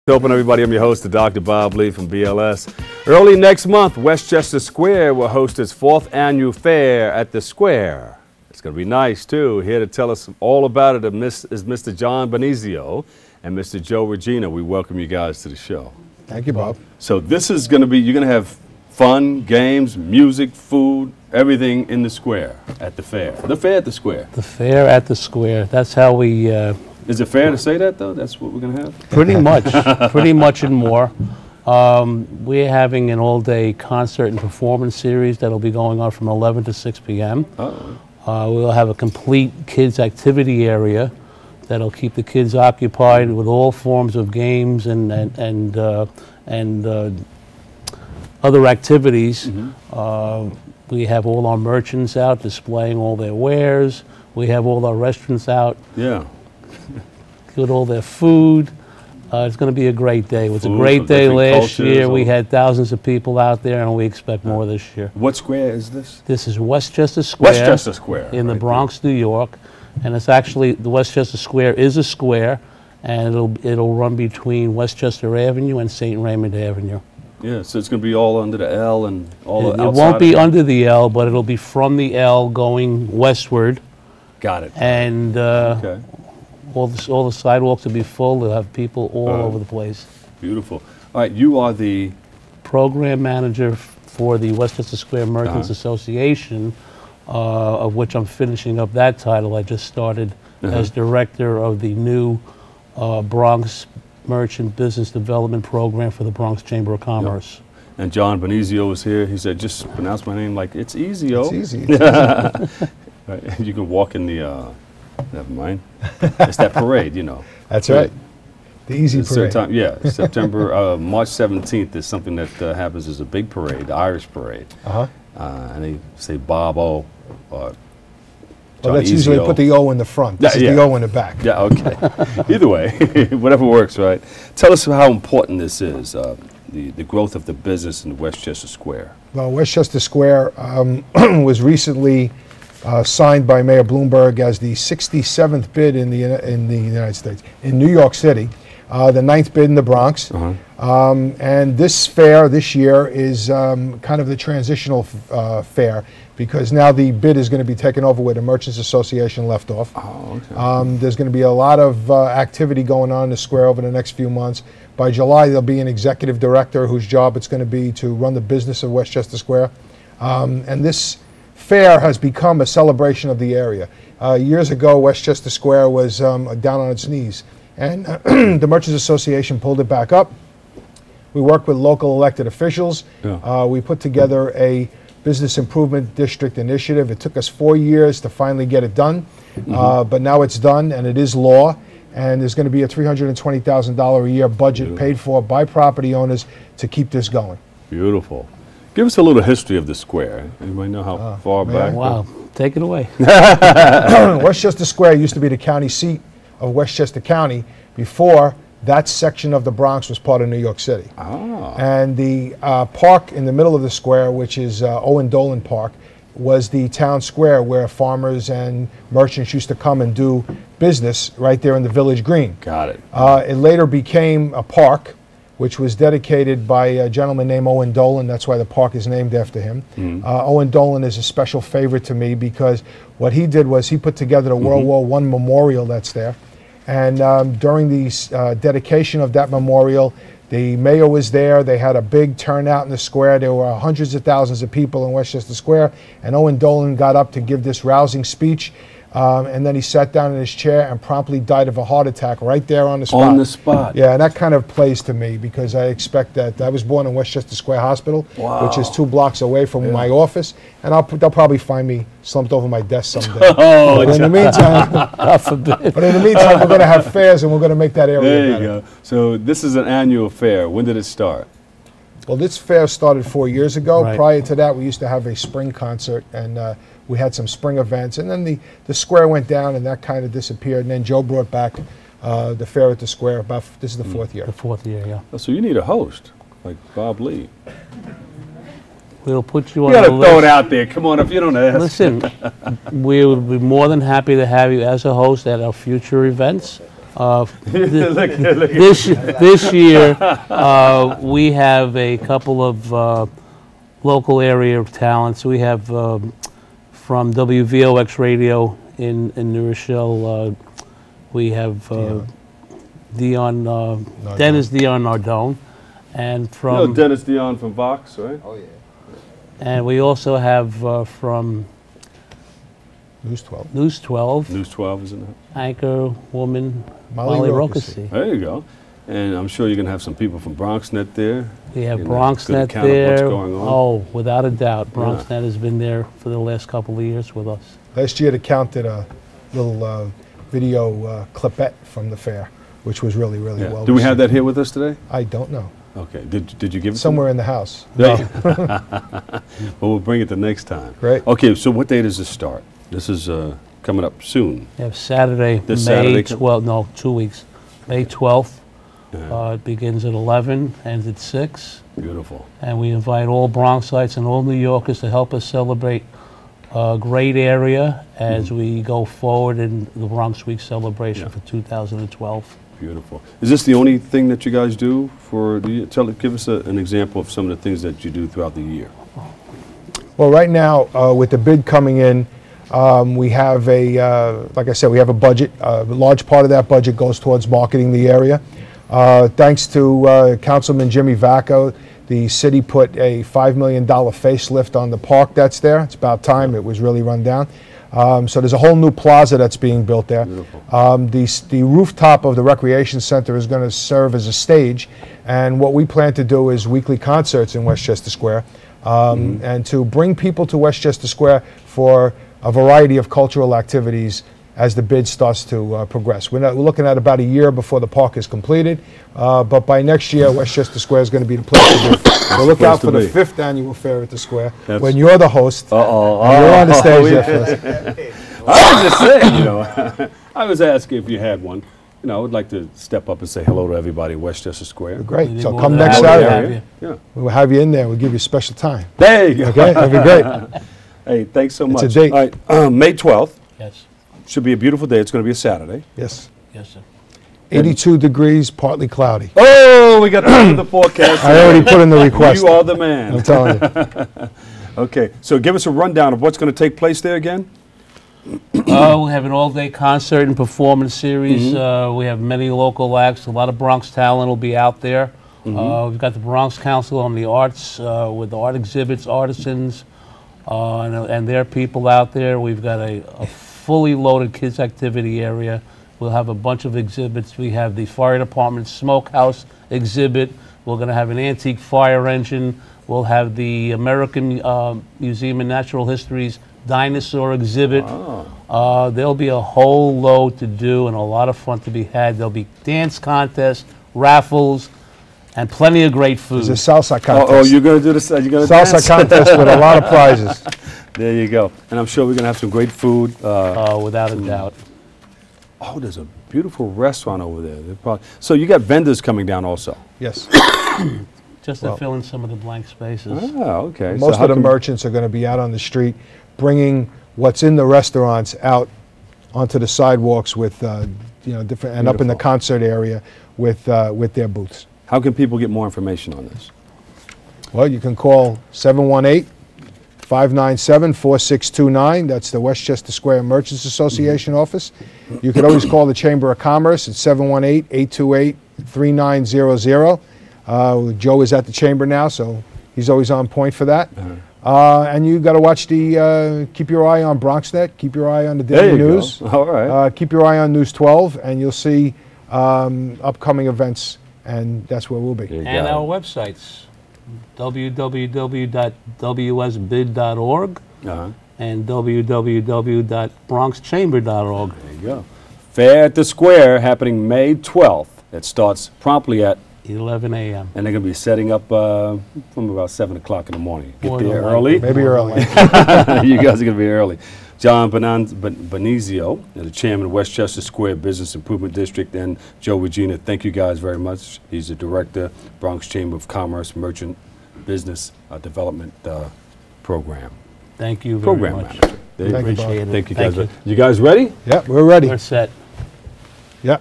Open, everybody. I'm your host, Dr. Bob Lee from BLS. Early next month, Westchester Square will host its 4th annual fair at the Square. It's going to be nice, too. Here to tell us all about it is Mr. John Bonizio and Mr. Joe Regina. We welcome you guys to the show. Thank you, Bob. So this is going to be, you're going to have fun, games, music, food, everything in the Square at the fair. The fair at the Square. The fair at the Square. That's how we... Is it fair to say that, though? That's what we're going to have? Pretty much and more. We're having an all-day concert and performance series that'll be going on from 11 to 6 p.m. We'll have a complete kids' activity area that'll keep the kids occupied with all forms of games and other activities. We have all our merchants out displaying all their wares. We have all our restaurants out. Yeah. With all their food. It's going to be a great day. It was a great day last year. We had thousands of people out there, and we expect more this year. What square is this? This is Westchester Square. Westchester Square. In the Bronx, New York. And it's actually, the Westchester Square is a square, and it'll run between Westchester Avenue and St. Raymond Avenue. Yeah, so it's going to be all under the L and all the outside. It won't be under the L, but it'll be from the L going westward. Got it. And okay. All the sidewalks will be full. They'll have people all over the place. Beautiful. All right, you are the program manager for the Westchester Square Merchants Association, of which I'm finishing up that title. I just started as director of the new Bronx Merchant Business Development Program for the Bronx Chamber of Commerce. Yep. And John Bonizio was here. He said, just pronounce my name like it's easy, It's easy. It's easy. Right. You can walk in the never mind. It's that parade, you know. That's right. The easy parade. Yeah, September, March 17th is something that happens as a big parade, the Irish parade. And they say Bob O. Well, that's usually put the O in the front. This is the O in the back. Yeah, okay. Either way, whatever works, right? Tell us how important this is, the growth of the business in Westchester Square. Well, Westchester Square was recently signed by Mayor Bloomberg as the 67th bid in the United States, in New York City, the 9th bid in the Bronx. And this fair this year is kind of the transitional fair, because now the bid is going to be taken over where the Merchants Association left off. There's going to be a lot of activity going on in the square over the next few months. By July, there'll be an executive director whose job it's going to be to run the business of Westchester Square. And this fair has become a celebration of the area. Years ago, Westchester Square was down on its knees, and the Merchants Association pulled it back up. We worked with local elected officials. We put together a business improvement district initiative. It took us 4 years to finally get it done, but now it's done, and it is law, and there's going to be a $320,000 a year budget paid for by property owners to keep this going. Beautiful. Give us a little history of the square. Anybody know how far back? Wow, take it away. Westchester Square used to be the county seat of Westchester County before that section of the Bronx was part of New York City. And the park in the middle of the square, which is Owen Dolan Park, was the town square where farmers and merchants used to come and do business right there in the village green. Got it. It later became a park, which was dedicated by a gentleman named Owen Dolan. That's why the park is named after him. Owen Dolan is a special favorite to me, because what he did was he put together the World War I memorial that's there. And during the dedication of that memorial, the mayor was there. They had a big turnout in the square. There were hundreds of thousands of people in Westchester Square. And Owen Dolan got up to give this rousing speech. And then he sat down in his chair and promptly died of a heart attack right there on the spot. On the spot. Yeah, and that kind of plays to me, because I expect that. I was born in Westchester Square Hospital, which is 2 blocks away from my office, and they'll probably find me slumped over my desk someday. But in the meantime, we're going to have fairs, and we're going to make that area better. There you go. So this is an annual fair. When did it start? Well, this fair started 4 years ago. Prior to that, we used to have a spring concert, and we had some spring events, and then the square went down, and that kind of disappeared. And then Joe brought back the fair at the square. This is the 4th year. The 4th year, yeah. So you need a host like Bob Lee. We'll put you on the list. You gotta throw it out there. Come on, if you don't ask. Listen, we would be more than happy to have you as a host at our future events. This year, we have a couple of local area talents. We have from WVOX Radio in New Rochelle, we have Dennis Dion Nardone. And from Dennis Dion from Vox, right? Oh, yeah. and we also have from News 12. News 12, News 12 is in there. anchor woman Molly Molly Rokasi. Rokasi. There you go. And I'm sure you're going to have some people from BronxNet there. We have You know, BronxNet good account of there. what's going on. Oh, without a doubt, BronxNet has been there for the last couple of years with us. Last year, the count did a little video clipette from the fair, which was really, really Yeah. well Do we have received. that here with us today? I don't know. Okay. Did you give it Somewhere in the house. to me? Well, we'll bring it the next time. Great. Okay, so what day does this start? This is coming up soon. We have Saturday, This May Saturday 12th, no, 2 weeks. May 12th. Yeah. It begins at 11, ends at 6. Beautiful. And we invite all Bronxites and all New Yorkers to help us celebrate a great area as we go forward in the Bronx Week celebration for 2012. Beautiful. Is this the only thing that you guys do for the year? Give us an example of some of the things that you do throughout the year. Well, right now, with the bid coming in, we have like I said, we have a budget. A large part of that budget goes towards marketing the area. Thanks to Councilman Jimmy Vacco, the city put a $5 million facelift on the park that's there. It's about time. It was really run down. So there's a whole new plaza that's being built there. The rooftop of the recreation center is going to serve as a stage, and what we plan to do is weekly concerts in Westchester Square, and to bring people to Westchester Square for a variety of cultural activities as the bid starts to progress. We're looking at about a year before the park is completed, but by next year, Westchester Square is going to be the place to be. So look out for the 5th annual fair at the Square, when you're the host, and you're on the stage there first. I was just saying, you know, I was asking if you had one. You know, I would like to step up and say hello to everybody in Westchester Square. Great. We'd be So more come than next happy to Saturday. have you. Yeah. We'll have you in there. We'll give you a special time. There you go. Okay? That'd be great. Hey, thanks so It's much. a date. All right, May 12th. Yes, Should be a beautiful day. It's going to be a Saturday. Yes. yes, sir. 82 degrees, partly cloudy. Oh, we got the forecast. I already put in the request. You are the man. I'm telling you. Okay, so give us a rundown of what's going to take place there again. We have an all-day concert and performance series. We have many local acts. A lot of Bronx talent will be out there. We've got the Bronx Council on the Arts with art exhibits, artisans, and their people out there. We've got a fully loaded kids activity area. We'll have a bunch of exhibits. We have the fire department smokehouse exhibit. We're going to have an antique fire engine. We'll have the American Museum of Natural History's dinosaur exhibit. There'll be a whole load to do and a lot of fun to be had. There'll be dance contests, raffles, and plenty of great food. There's a salsa contest. Oh, you're going to do this? You're going to Salsa contest with a lot of prizes. There you go. And I'm sure we're going to have some great food. Without a doubt. Oh, there's a beautiful restaurant over there. So you got vendors coming down also. Yes. Just to fill in some of the blank spaces. Oh, okay. Most of the merchants are going to be out on the street bringing what's in the restaurants out onto the sidewalks with, different, and up in the Beautiful. concert area with their booths. How can people get more information on this? Well, you can call 718-597-4629. That's the Westchester Square Merchants Association office. You can always call the Chamber of Commerce at 718-828-3900. Joe is at the Chamber now, so he's always on point for that. And you got to watch the, keep your eye on BronxNet, keep your eye on the Daily News. Go. All right. Keep your eye on News 12, and you'll see upcoming events, and that's where we'll be. You And got our websites, www.wsbid.org and www.bronxchamber.org. There you go. Fair at the Square happening May 12th. It starts promptly at, 11 a.m. and they're going to be setting up from about 7 o'clock in the morning. Get More there than early. Maybe early. You guys are going to be early. John Bonizio, the chairman of Westchester Square Business Improvement District, and Joe Regina, thank you guys very much. He's the director, Bronx Chamber of Commerce Merchant Business Development Program. Thank you very Program much. manager. There you Thank go. you, Bob. Appreciate it. Thank you Thank guys. you. You guys ready? Yeah, we're ready. We're set. Yeah.